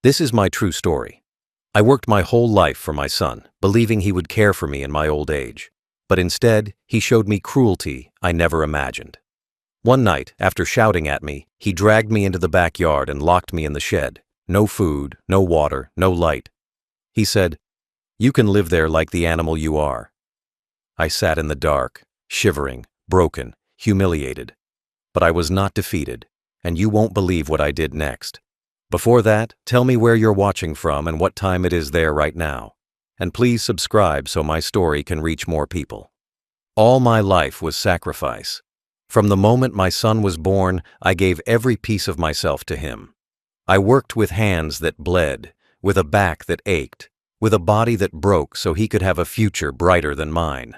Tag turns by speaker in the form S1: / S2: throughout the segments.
S1: This is my true story. I worked my whole life for my son, believing he would care for me in my old age. But instead, he showed me cruelty I never imagined. One night, after shouting at me, he dragged me into the backyard and locked me in the shed. No food, no water, no light. He said, "You can live there like the animal you are." I sat in the dark, shivering, broken, humiliated. But I was not defeated, and you won't believe what I did next. Before that, tell me where you're watching from and what time it is there right now. And please subscribe so my story can reach more people. All my life was sacrifice. From the moment my son was born, I gave every piece of myself to him. I worked with hands that bled, with a back that ached, with a body that broke so he could have a future brighter than mine.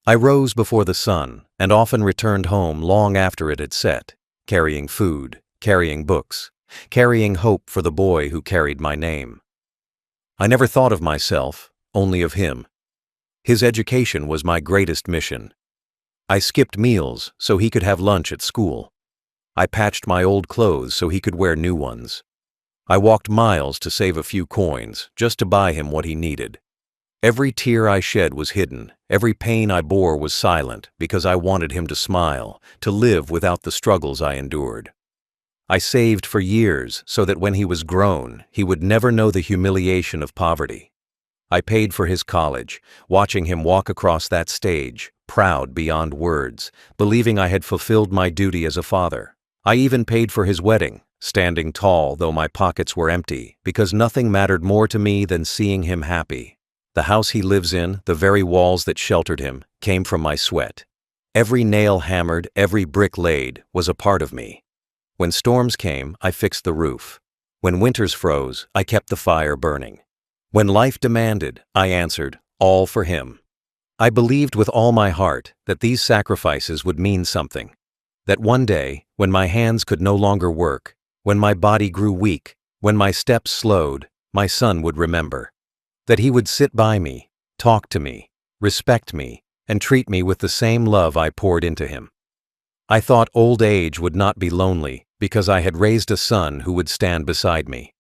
S1: I rose before the sun and often returned home long after it had set, carrying food, carrying books, carrying hope for the boy who carried my name. I never thought of myself, only of him. His education was my greatest mission. I skipped meals so he could have lunch at school. I patched my old clothes so he could wear new ones. I walked miles to save a few coins just to buy him what he needed. Every tear I shed was hidden, every pain I bore was silent because I wanted him to smile, to live without the struggles I endured. I saved for years so that when he was grown, he would never know the humiliation of poverty. I paid for his college, watching him walk across that stage, proud beyond words, believing I had fulfilled my duty as a father. I even paid for his wedding, standing tall though my pockets were empty, because nothing mattered more to me than seeing him happy. The house he lives in, the very walls that sheltered him, came from my sweat. Every nail hammered, every brick laid, was a part of me. When storms came, I fixed the roof. When winters froze, I kept the fire burning. When life demanded, I answered, all for him. I believed with all my heart that these sacrifices would mean something. That one day, when my hands could no longer work, when my body grew weak, when my steps slowed, my son would remember. That he would sit by me, talk to me, respect me, and treat me with the same love I poured into him. I thought old age would not be lonely because I had raised a son who would stand beside me.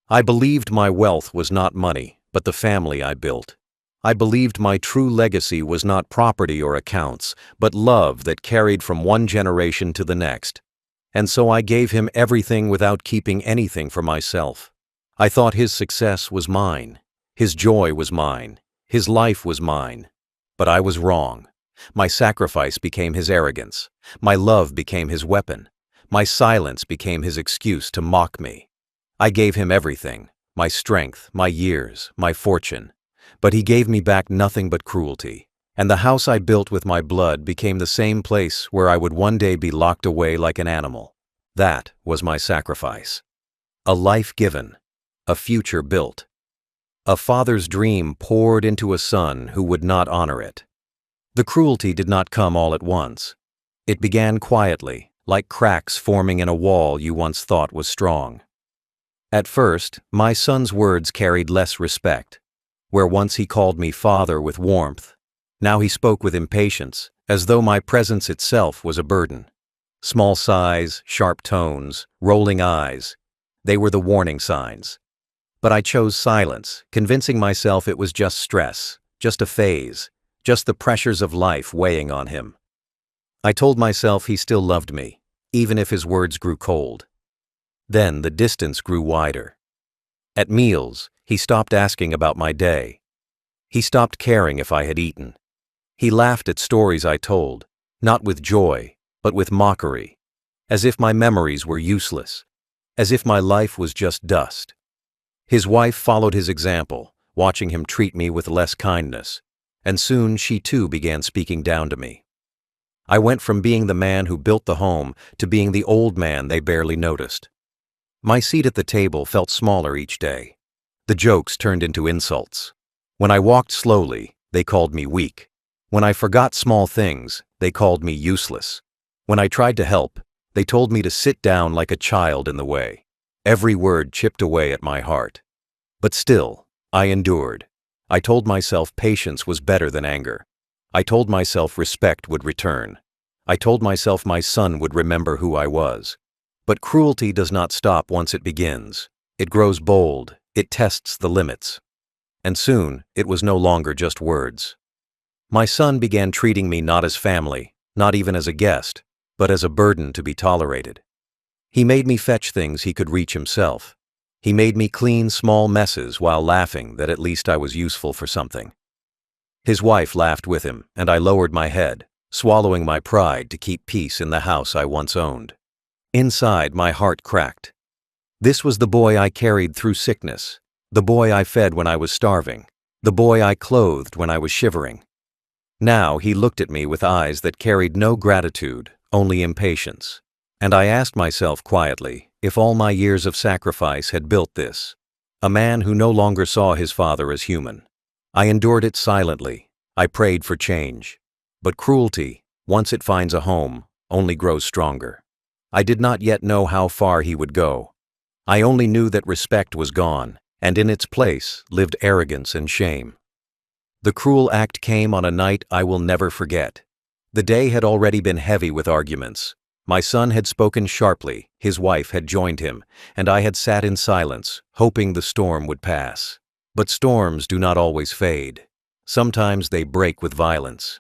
S1: I believed my wealth was not money, but the family I built. I believed my true legacy was not property or accounts, but love that carried from one generation to the next. And so I gave him everything without keeping anything for myself. I thought his success was mine. His joy was mine. His life was mine. But I was wrong. My sacrifice became his arrogance. My love became his weapon. My silence became his excuse to mock me. I gave him everything, my strength, my years, my fortune. But he gave me back nothing but cruelty. And the house I built with my blood became the same place where I would one day be locked away like an animal. That was my sacrifice. A life given. A future built. A father's dream poured into a son who would not honor it. The cruelty did not come all at once. It began quietly, like cracks forming in a wall you once thought was strong. At first, my son's words carried less respect. Where once he called me father with warmth, now he spoke with impatience, as though my presence itself was a burden. Small sighs, sharp tones, rolling eyes, they were the warning signs. But I chose silence, convincing myself it was just stress, just a phase, just the pressures of life weighing on him. I told myself he still loved me, even if his words grew cold. Then the distance grew wider. At meals, he stopped asking about my day. He stopped caring if I had eaten. He laughed at stories I told, not with joy, but with mockery, as if my memories were useless, as if my life was just dust. His wife followed his example, watching him treat me with less kindness, and soon she too began speaking down to me. I went from being the man who built the home to being the old man they barely noticed. My seat at the table felt smaller each day. The jokes turned into insults. When I walked slowly, they called me weak. When I forgot small things, they called me useless. When I tried to help, they told me to sit down like a child in the way. Every word chipped away at my heart. But still, I endured. I told myself patience was better than anger. I told myself respect would return. I told myself my son would remember who I was. But cruelty does not stop once it begins. It grows bold, it tests the limits. And soon, it was no longer just words. My son began treating me not as family, not even as a guest, but as a burden to be tolerated. He made me fetch things he could reach himself. He made me clean small messes while laughing that at least I was useful for something. His wife laughed with him, and I lowered my head, swallowing my pride to keep peace in the house I once owned. Inside, my heart cracked. This was the boy I carried through sickness, the boy I fed when I was starving, the boy I clothed when I was shivering. Now he looked at me with eyes that carried no gratitude, only impatience. And I asked myself quietly if all my years of sacrifice had built this. A man who no longer saw his father as human. I endured it silently. I prayed for change. But cruelty, once it finds a home, only grows stronger. I did not yet know how far he would go. I only knew that respect was gone, and in its place lived arrogance and shame. The cruel act came on a night I will never forget. The day had already been heavy with arguments. My son had spoken sharply, his wife had joined him, and I had sat in silence, hoping the storm would pass. But storms do not always fade. Sometimes they break with violence.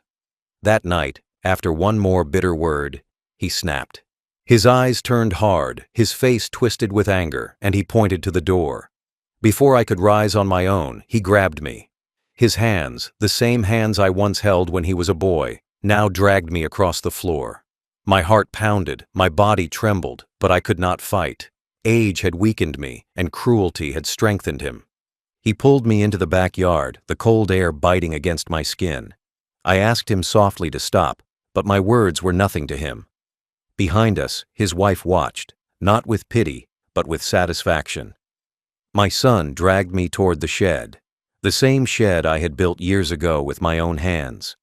S1: That night, after one more bitter word, he snapped. His eyes turned hard, his face twisted with anger, and he pointed to the door. Before I could rise on my own, he grabbed me. His hands, the same hands I once held when he was a boy, now dragged me across the floor. My heart pounded, my body trembled, but I could not fight. Age had weakened me, and cruelty had strengthened him. He pulled me into the backyard, the cold air biting against my skin. I asked him softly to stop, but my words were nothing to him. Behind us, his wife watched, not with pity, but with satisfaction. My son dragged me toward the shed, the same shed I had built years ago with my own hands.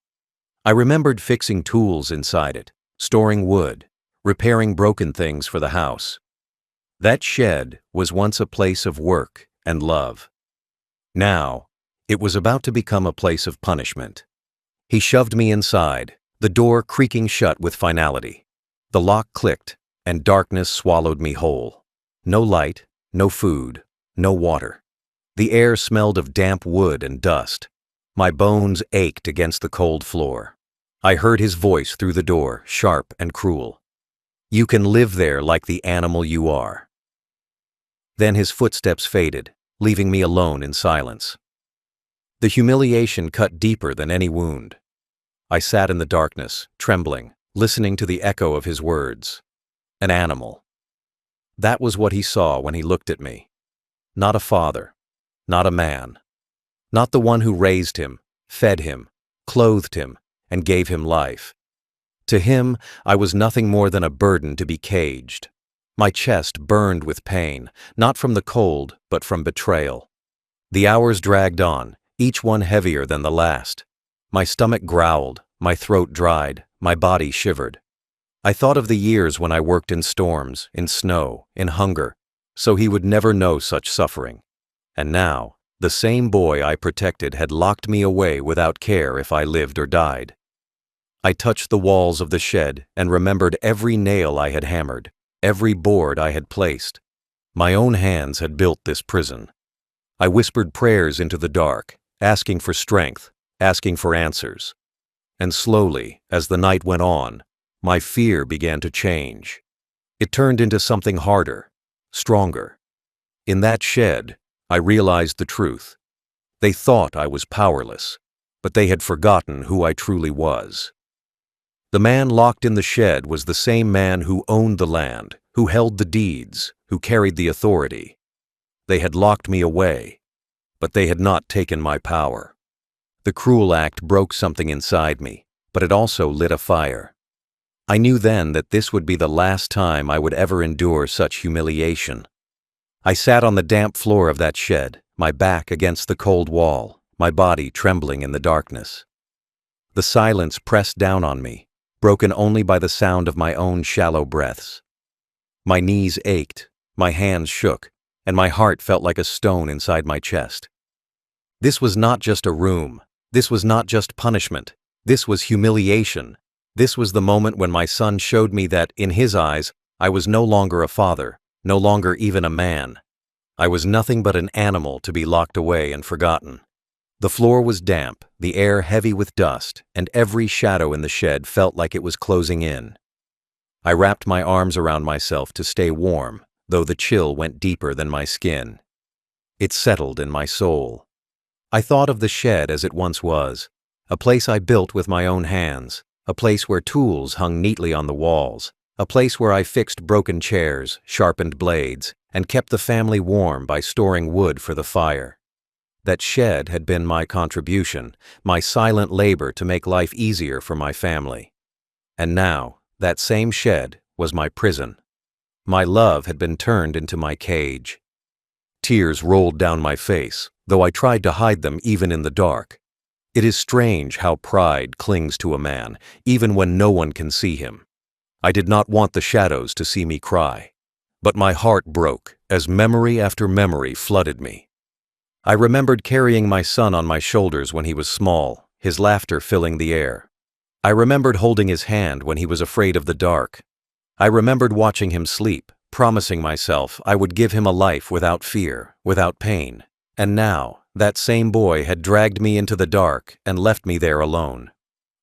S1: I remembered fixing tools inside it, storing wood, repairing broken things for the house. That shed was once a place of work and love. Now, it was about to become a place of punishment. He shoved me inside, the door creaking shut with finality. The lock clicked, and darkness swallowed me whole. No light, no food, no water. The air smelled of damp wood and dust. My bones ached against the cold floor. I heard his voice through the door, sharp and cruel. You can live there like the animal you are. Then his footsteps faded, leaving me alone in silence. The humiliation cut deeper than any wound. I sat in the darkness, trembling, listening to the echo of his words. An animal. That was what he saw when he looked at me. Not a father, not a man, not the one who raised him, fed him, clothed him, and gave him life. To him, I was nothing more than a burden to be caged. My chest burned with pain, not from the cold, but from betrayal. The hours dragged on, each one heavier than the last. My stomach growled, my throat dried, my body shivered. I thought of the years when I worked in storms, in snow, in hunger, so he would never know such suffering. And now, the same boy I protected had locked me away without care if I lived or died. I touched the walls of the shed and remembered every nail I had hammered, every board I had placed. My own hands had built this prison. I whispered prayers into the dark, asking for strength, asking for answers. And slowly, as the night went on, my fear began to change. It turned into something harder, stronger. In that shed, I realized the truth. They thought I was powerless, but they had forgotten who I truly was. The man locked in the shed was the same man who owned the land, who held the deeds, who carried the authority. They had locked me away, but they had not taken my power. The cruel act broke something inside me, but it also lit a fire. I knew then that this would be the last time I would ever endure such humiliation. I sat on the damp floor of that shed, my back against the cold wall, my body trembling in the darkness. The silence pressed down on me, broken only by the sound of my own shallow breaths. My knees ached, my hands shook, and my heart felt like a stone inside my chest. This was not just a room. This was not just punishment. This was humiliation. This was the moment when my son showed me that, in his eyes, I was no longer a father, no longer even a man. I was nothing but an animal to be locked away and forgotten. The floor was damp, the air heavy with dust, and every shadow in the shed felt like it was closing in. I wrapped my arms around myself to stay warm, though the chill went deeper than my skin. It settled in my soul. I thought of the shed as it once was, a place I built with my own hands, a place where tools hung neatly on the walls, a place where I fixed broken chairs, sharpened blades, and kept the family warm by storing wood for the fire. That shed had been my contribution, my silent labor to make life easier for my family. And now, that same shed was my prison. My love had been turned into my cage. Tears rolled down my face, though I tried to hide them even in the dark. It is strange how pride clings to a man, even when no one can see him. I did not want the shadows to see me cry. But my heart broke as memory after memory flooded me. I remembered carrying my son on my shoulders when he was small, his laughter filling the air. I remembered holding his hand when he was afraid of the dark. I remembered watching him sleep, promising myself I would give him a life without fear, without pain. And now, that same boy had dragged me into the dark and left me there alone.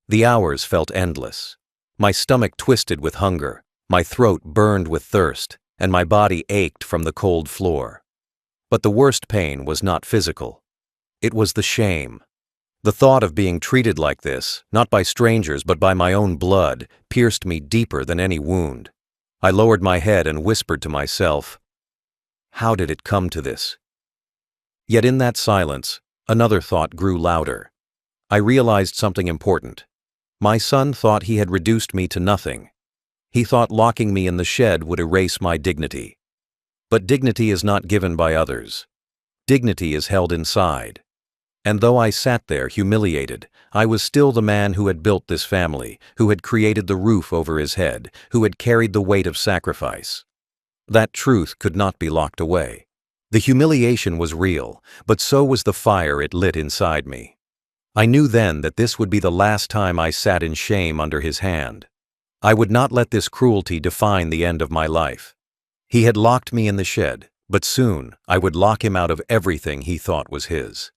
S1: The hours felt endless. My stomach twisted with hunger, my throat burned with thirst, and my body ached from the cold floor. But the worst pain was not physical. It was the shame. The thought of being treated like this, not by strangers but by my own blood, pierced me deeper than any wound. I lowered my head and whispered to myself, "How did it come to this?" Yet in that silence, another thought grew louder. I realized something important. My son thought he had reduced me to nothing. He thought locking me in the shed would erase my dignity. But dignity is not given by others. Dignity is held inside. And though I sat there humiliated, I was still the man who had built this family, who had created the roof over his head, who had carried the weight of sacrifice. That truth could not be locked away. The humiliation was real, but so was the fire it lit inside me. I knew then that this would be the last time I sat in shame under his hand. I would not let this cruelty define the end of my life. He had locked me in the shed, but soon I would lock him out of everything he thought was his.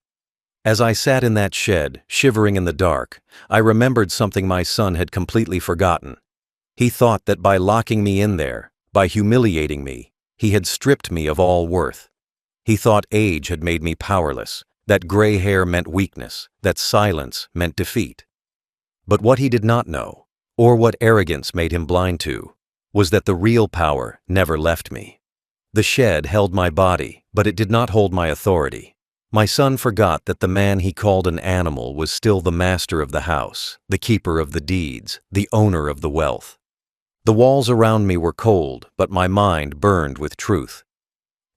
S1: As I sat in that shed, shivering in the dark, I remembered something my son had completely forgotten. He thought that by locking me in there, by humiliating me, he had stripped me of all worth. He thought age had made me powerless, that gray hair meant weakness, that silence meant defeat. But what he did not know, or what arrogance made him blind to, was that the real power never left me. The shed held my body, but it did not hold my authority. My son forgot that the man he called an animal was still the master of the house, the keeper of the deeds, the owner of the wealth. The walls around me were cold, but my mind burned with truth.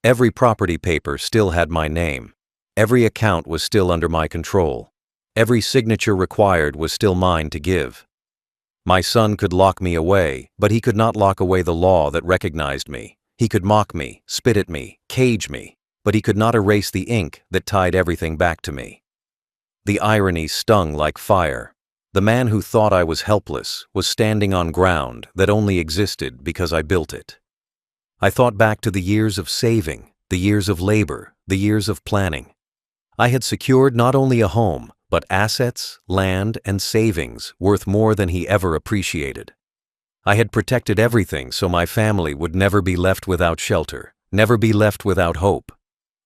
S1: Every property paper still had my name. Every account was still under my control. Every signature required was still mine to give. My son could lock me away, but he could not lock away the law that recognized me. He could mock me, spit at me, cage me, but he could not erase the ink that tied everything back to me. The irony stung like fire. The man who thought I was helpless was standing on ground that only existed because I built it. I thought back to the years of saving, the years of labor, the years of planning. I had secured not only a home, but assets, land, and savings worth more than he ever appreciated. I had protected everything so my family would never be left without shelter, never be left without hope.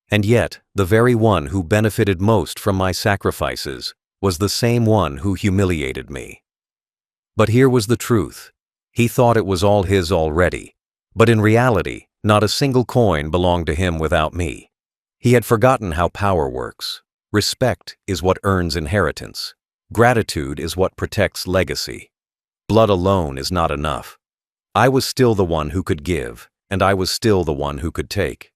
S1: And yet, the very one who benefited most from my sacrifices was the same one who humiliated me. But here was the truth. He thought it was all his already, but in reality, not a single coin belonged to him without me. He had forgotten how power works. Respect is what earns inheritance. Gratitude is what protects legacy. Blood alone is not enough. I was still the one who could give, and I was still the one who could take.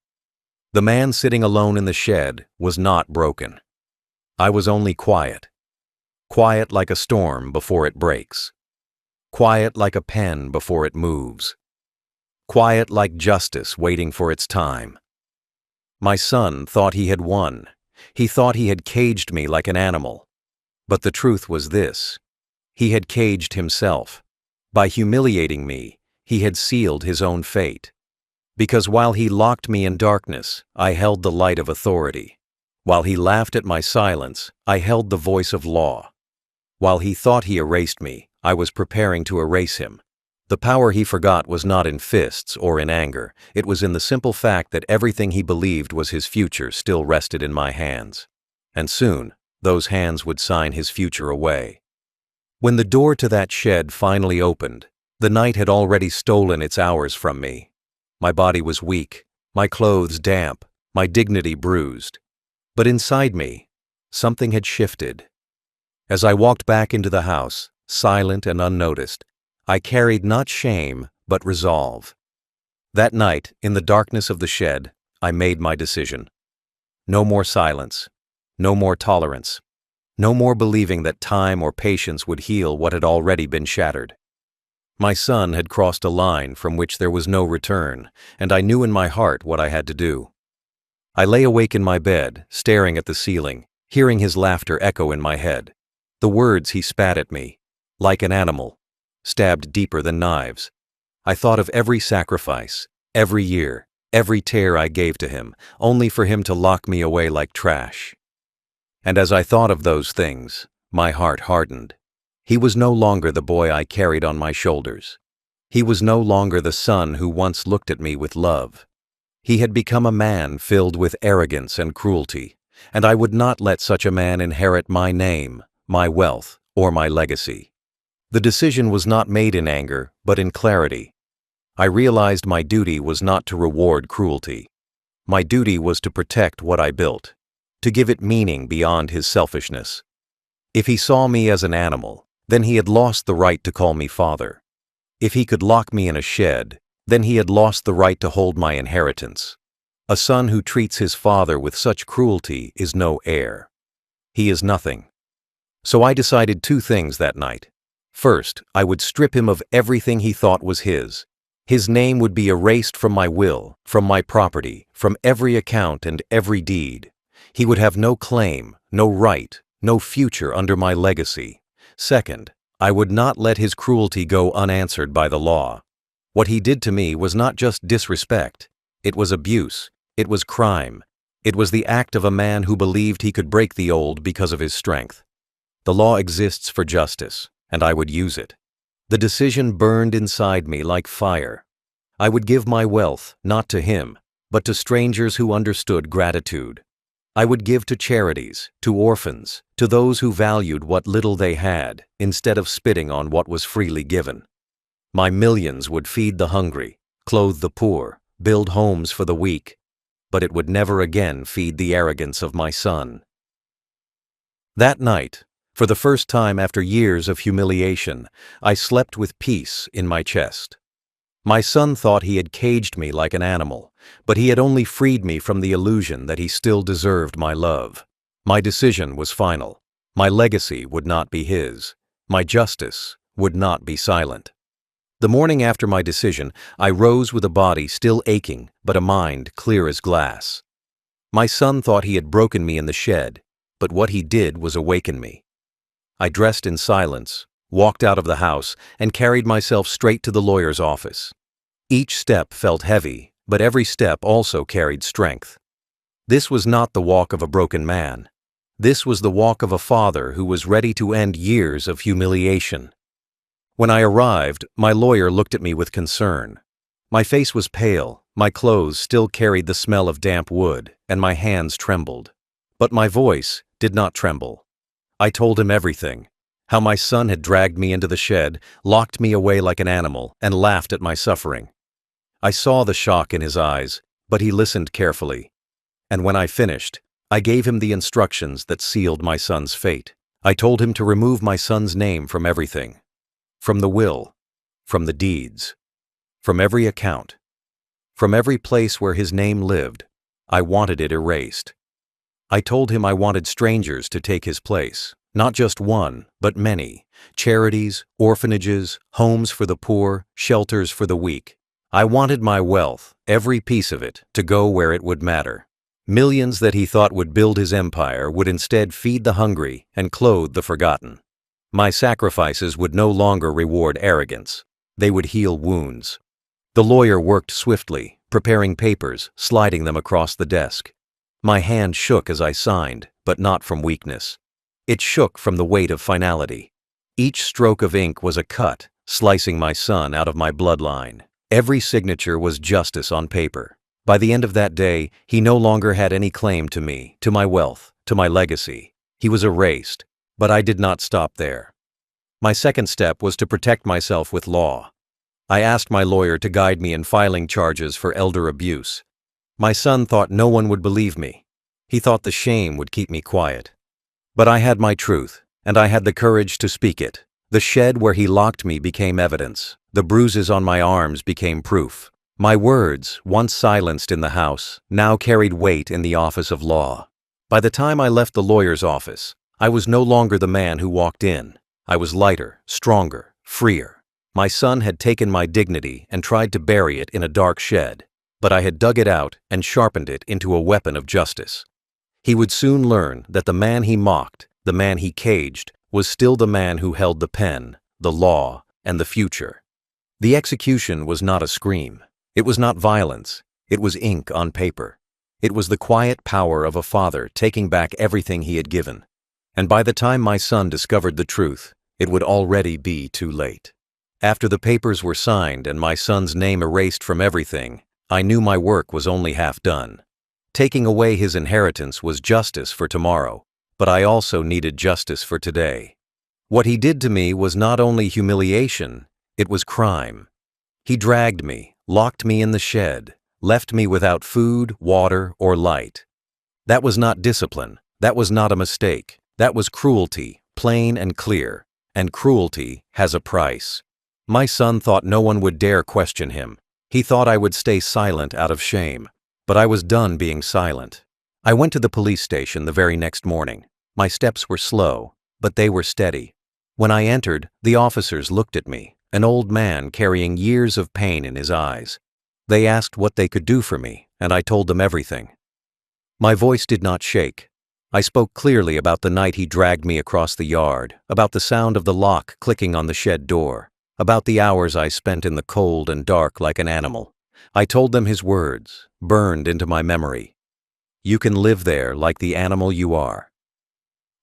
S1: The man sitting alone in the shed was not broken. I was only quiet. Quiet like a storm before it breaks. Quiet like a pen before it moves. Quiet like justice waiting for its time. My son thought he had won. He thought he had caged me like an animal. But the truth was this: he had caged himself. By humiliating me, he had sealed his own fate. Because while he locked me in darkness, I held the light of authority. While he laughed at my silence, I held the voice of law. While he thought he erased me, I was preparing to erase him. The power he forgot was not in fists or in anger. It was in the simple fact that everything he believed was his future still rested in my hands. And soon, those hands would sign his future away. When the door to that shed finally opened, the night had already stolen its hours from me. My body was weak, my clothes damp, my dignity bruised. But inside me, something had shifted. As I walked back into the house, silent and unnoticed, I carried not shame, but resolve. That night, in the darkness of the shed, I made my decision. No more silence. No more tolerance. No more believing that time or patience would heal what had already been shattered. My son had crossed a line from which there was no return, and I knew in my heart what I had to do. I lay awake in my bed, staring at the ceiling, hearing his laughter echo in my head. The words he spat at me, like an animal, stabbed deeper than knives. I thought of every sacrifice, every year, every tear I gave to him, only for him to lock me away like trash. And as I thought of those things, my heart hardened. He was no longer the boy I carried on my shoulders. He was no longer the son who once looked at me with love. He had become a man filled with arrogance and cruelty, and I would not let such a man inherit my name, my wealth, or my legacy. The decision was not made in anger, but in clarity. I realized my duty was not to reward cruelty. My duty was to protect what I built, to give it meaning beyond his selfishness. If he saw me as an animal, then he had lost the right to call me father. If he could lock me in a shed, then he had lost the right to hold my inheritance. A son who treats his father with such cruelty is no heir. He is nothing. So I decided two things that night. First, I would strip him of everything he thought was his. His name would be erased from my will, from my property, from every account and every deed. He would have no claim, no right, no future under my legacy. Second, I would not let his cruelty go unanswered by the law. What he did to me was not just disrespect. It was abuse. It was crime. It was the act of a man who believed he could break the old because of his strength. The law exists for justice, and I would use it. The decision burned inside me like fire. I would give my wealth, not to him, but to strangers who understood gratitude. I would give to charities, to orphans, to those who valued what little they had, instead of spitting on what was freely given. My millions would feed the hungry, clothe the poor, build homes for the weak, but it would never again feed the arrogance of my son. That night, for the first time after years of humiliation, I slept with peace in my chest. My son thought he had caged me like an animal, but he had only freed me from the illusion that he still deserved my love. My decision was final. My legacy would not be his. My justice would not be silent. The morning after my decision, I rose with a body still aching, but a mind clear as glass. My son thought he had broken me in the shed, but what he did was awaken me. I dressed in silence, walked out of the house, and carried myself straight to the lawyer's office. Each step felt heavy, but every step also carried strength. This was not the walk of a broken man. This was the walk of a father who was ready to end years of humiliation. When I arrived, my lawyer looked at me with concern. My face was pale, my clothes still carried the smell of damp wood, and my hands trembled. But my voice did not tremble. I told him everything, how my son had dragged me into the shed, locked me away like an animal, and laughed at my suffering. I saw the shock in his eyes, but he listened carefully. And when I finished, I gave him the instructions that sealed my son's fate. I told him to remove my son's name from everything. From the will, from the deeds, from every account, from every place where his name lived. I wanted it erased. I told him I wanted strangers to take his place, not just one, but many, charities, orphanages, homes for the poor, shelters for the weak. I wanted my wealth, every piece of it, to go where it would matter. Millions that he thought would build his empire would instead feed the hungry and clothe the forgotten. My sacrifices would no longer reward arrogance. They would heal wounds. The lawyer worked swiftly, preparing papers, sliding them across the desk. My hand shook as I signed, but not from weakness. It shook from the weight of finality. Each stroke of ink was a cut, slicing my son out of my bloodline. Every signature was justice on paper. By the end of that day, he no longer had any claim to me, to my wealth, to my legacy. He was erased, but I did not stop there. My second step was to protect myself with law. I asked my lawyer to guide me in filing charges for elder abuse. My son thought no one would believe me. He thought the shame would keep me quiet. But I had my truth, and I had the courage to speak it. The shed where he locked me became evidence. The bruises on my arms became proof. My words, once silenced in the house, now carried weight in the office of law. By the time I left the lawyer's office, I was no longer the man who walked in. I was lighter, stronger, freer. My son had taken my dignity and tried to bury it in a dark shed, but I had dug it out and sharpened it into a weapon of justice. He would soon learn that the man he mocked, the man he caged, was still the man who held the pen, the law, and the future. The execution was not a scream. It was not violence. It was ink on paper. It was the quiet power of a father taking back everything he had given. And by the time my son discovered the truth, it would already be too late. After the papers were signed and my son's name erased from everything, I knew my work was only half done. Taking away his inheritance was justice for tomorrow, but I also needed justice for today. What he did to me was not only humiliation, it was crime. He dragged me, locked me in the shed, left me without food, water, or light. That was not discipline. That was not a mistake. That was cruelty, plain and clear. And cruelty has a price. My son thought no one would dare question him. He thought I would stay silent out of shame. But I was done being silent. I went to the police station the very next morning. My steps were slow, but they were steady. When I entered, the officers looked at me, an old man carrying years of pain in his eyes. They asked what they could do for me, and I told them everything. My voice did not shake. I spoke clearly about the night he dragged me across the yard, about the sound of the lock clicking on the shed door, about the hours I spent in the cold and dark like an animal. I told them his words, burned into my memory. You can live there like the animal you are.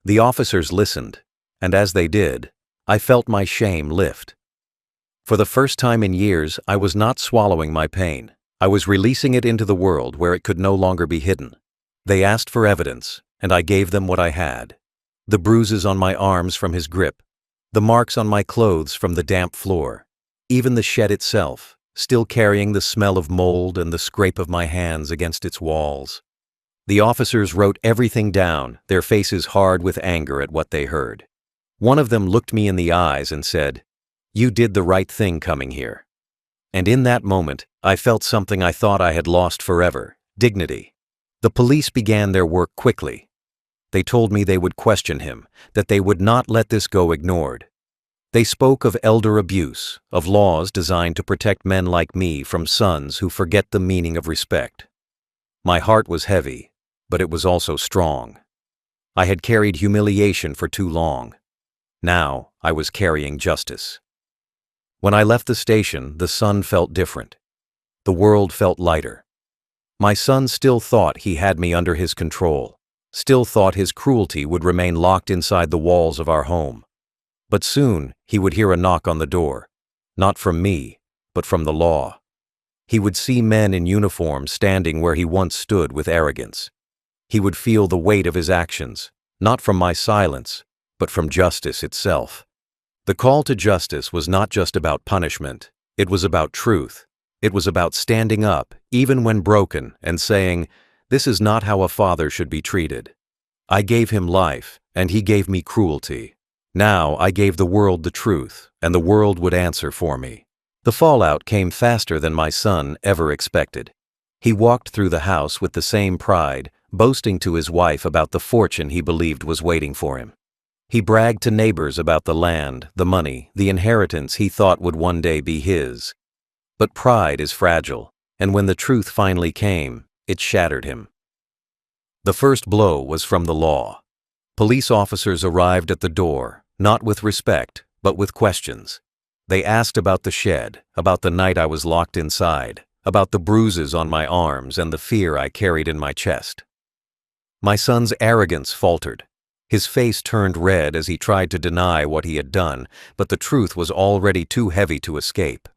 S1: The officers listened, and as they did, I felt my shame lift. For the first time in years, I was not swallowing my pain. I was releasing it into the world where it could no longer be hidden. They asked for evidence, and I gave them what I had. The bruises on my arms from his grip, the marks on my clothes from the damp floor, even the shed itself, still carrying the smell of mold and the scrape of my hands against its walls. The officers wrote everything down, their faces hard with anger at what they heard. One of them looked me in the eyes and said, "You did the right thing coming here." And in that moment, I felt something I thought I had lost forever, dignity. The police began their work quickly. They told me they would question him, that they would not let this go ignored. They spoke of elder abuse, of laws designed to protect men like me from sons who forget the meaning of respect. My heart was heavy, but it was also strong. I had carried humiliation for too long. Now I was carrying justice. When I left the station, the sun felt different. The world felt lighter. My son still thought he had me under his control, still thought his cruelty would remain locked inside the walls of our home. But soon he would hear a knock on the door, not from me, but from the law. He would see men in uniform standing where he once stood with arrogance. He would feel the weight of his actions, not from my silence, but from justice itself. The call to justice was not just about punishment, it was about truth. It was about standing up, even when broken, and saying, "This is not how a father should be treated." I gave him life, and he gave me cruelty. Now I gave the world the truth, and the world would answer for me. The fallout came faster than my son ever expected. He walked through the house with the same pride, boasting to his wife about the fortune he believed was waiting for him. He bragged to neighbors about the land, the money, the inheritance he thought would one day be his. But pride is fragile, and when the truth finally came, it shattered him. The first blow was from the law. Police officers arrived at the door, not with respect, but with questions. They asked about the shed, about the night I was locked inside, about the bruises on my arms and the fear I carried in my chest. My son's arrogance faltered. His face turned red as he tried to deny what he had done, but the truth was already too heavy to escape.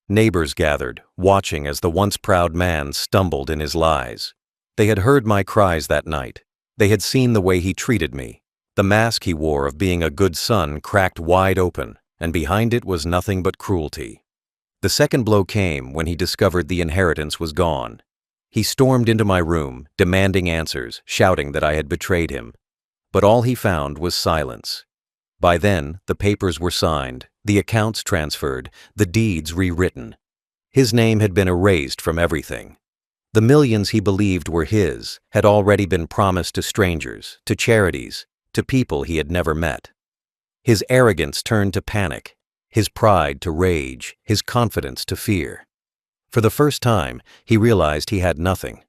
S1: Neighbors gathered, watching as the once proud man stumbled in his lies. They had heard my cries that night. They had seen the way he treated me. The mask he wore of being a good son cracked wide open, and behind it was nothing but cruelty. The second blow came when he discovered the inheritance was gone. He stormed into my room, demanding answers, shouting that I had betrayed him. But all he found was silence. By then, the papers were signed, the accounts transferred, the deeds rewritten. His name had been erased from everything. The millions he believed were his had already been promised to strangers, to charities, to people he had never met. His arrogance turned to panic, his pride to rage, his confidence to fear. For the first time, he realized he had nothing.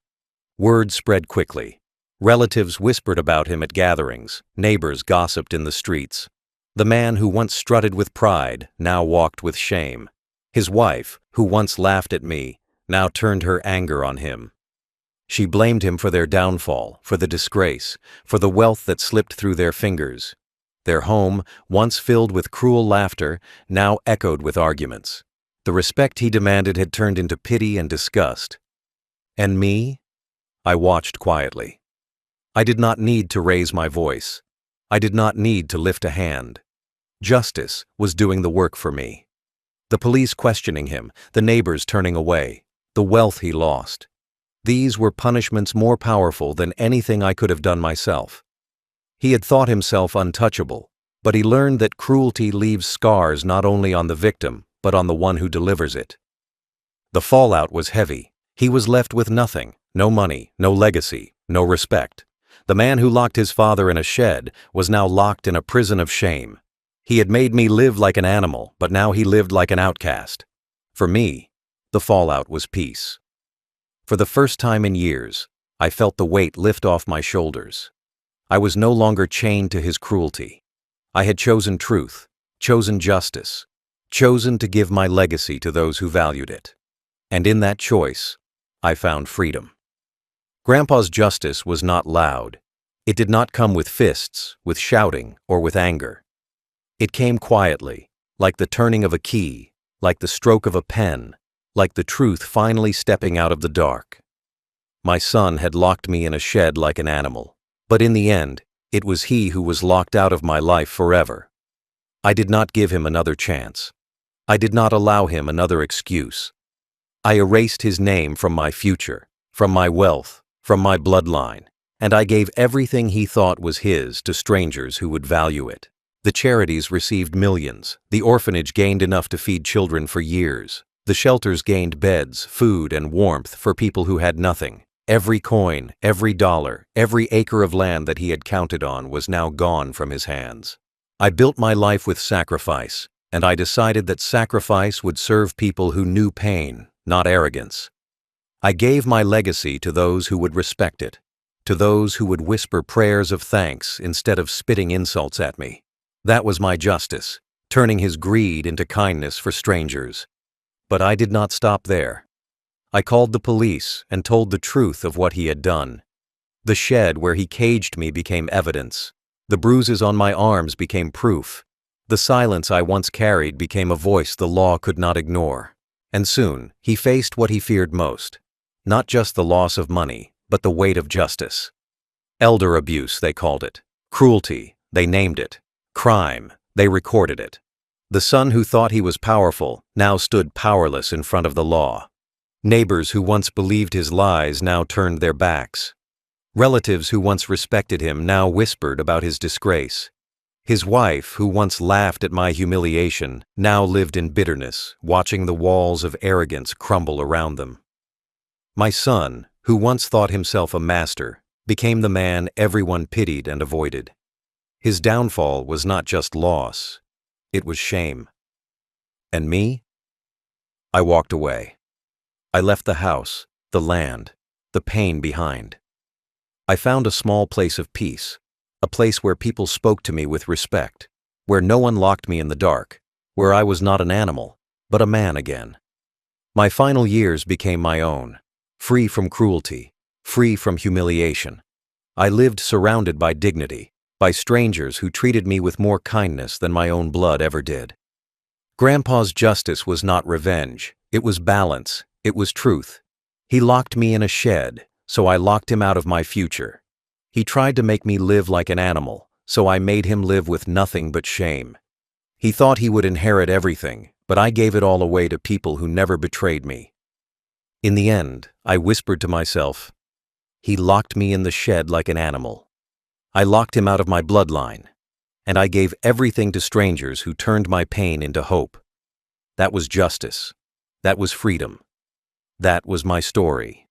S1: Word spread quickly. Relatives whispered about him at gatherings, neighbors gossiped in the streets. The man who once strutted with pride now walked with shame. His wife, who once laughed at me, now turned her anger on him. She blamed him for their downfall, for the disgrace, for the wealth that slipped through their fingers. Their home, once filled with cruel laughter, now echoed with arguments. The respect he demanded had turned into pity and disgust. And me? I watched quietly. I did not need to raise my voice. I did not need to lift a hand. Justice was doing the work for me. The police questioning him, the neighbors turning away, the wealth he lost. These were punishments more powerful than anything I could have done myself. He had thought himself untouchable, but he learned that cruelty leaves scars not only on the victim, but on the one who delivers it. The fallout was heavy. He was left with nothing, no money, no legacy, no respect. The man who locked his father in a shed was now locked in a prison of shame. He had made me live like an animal, but now he lived like an outcast. For me, the fallout was peace. For the first time in years, I felt the weight lift off my shoulders. I was no longer chained to his cruelty. I had chosen truth, chosen justice, chosen to give my legacy to those who valued it. And in that choice, I found freedom. Grandpa's justice was not loud. It did not come with fists, with shouting, or with anger. It came quietly, like the turning of a key, like the stroke of a pen, like the truth finally stepping out of the dark. My son had locked me in a shed like an animal, but in the end, it was he who was locked out of my life forever. I did not give him another chance. I did not allow him another excuse. I erased his name from my future, from my wealth, from my bloodline, and I gave everything he thought was his to strangers who would value it. The charities received millions, the orphanage gained enough to feed children for years, the shelters gained beds, food, and warmth for people who had nothing. Every coin, every dollar, every acre of land that he had counted on was now gone from his hands. I built my life with sacrifice, and I decided that sacrifice would serve people who knew pain, not arrogance. I gave my legacy to those who would respect it, to those who would whisper prayers of thanks instead of spitting insults at me. That was my justice, turning his greed into kindness for strangers. But I did not stop there. I called the police and told the truth of what he had done. The shed where he caged me became evidence. The bruises on my arms became proof. The silence I once carried became a voice the law could not ignore. And soon, he faced what he feared most. Not just the loss of money, but the weight of justice. Elder abuse, they called it. Cruelty, they named it. Crime, they recorded it. The son who thought he was powerful now stood powerless in front of the law. Neighbors who once believed his lies now turned their backs. Relatives who once respected him now whispered about his disgrace. His wife, who once laughed at my humiliation, now lived in bitterness, watching the walls of arrogance crumble around them. My son, who once thought himself a master, became the man everyone pitied and avoided. His downfall was not just loss, it was shame. And me? I walked away. I left the house, the land, the pain behind. I found a small place of peace, a place where people spoke to me with respect, where no one locked me in the dark, where I was not an animal, but a man again. My final years became my own, free from cruelty, free from humiliation. I lived surrounded by dignity, by strangers who treated me with more kindness than my own blood ever did. Grandpa's justice was not revenge, it was balance, it was truth. He locked me in a shed, so I locked him out of my future. He tried to make me live like an animal, so I made him live with nothing but shame. He thought he would inherit everything, but I gave it all away to people who never betrayed me. In the end, I whispered to myself, he locked me in the shed like an animal. I locked him out of my bloodline, and I gave everything to strangers who turned my pain into hope. That was justice. That was freedom. That was my story.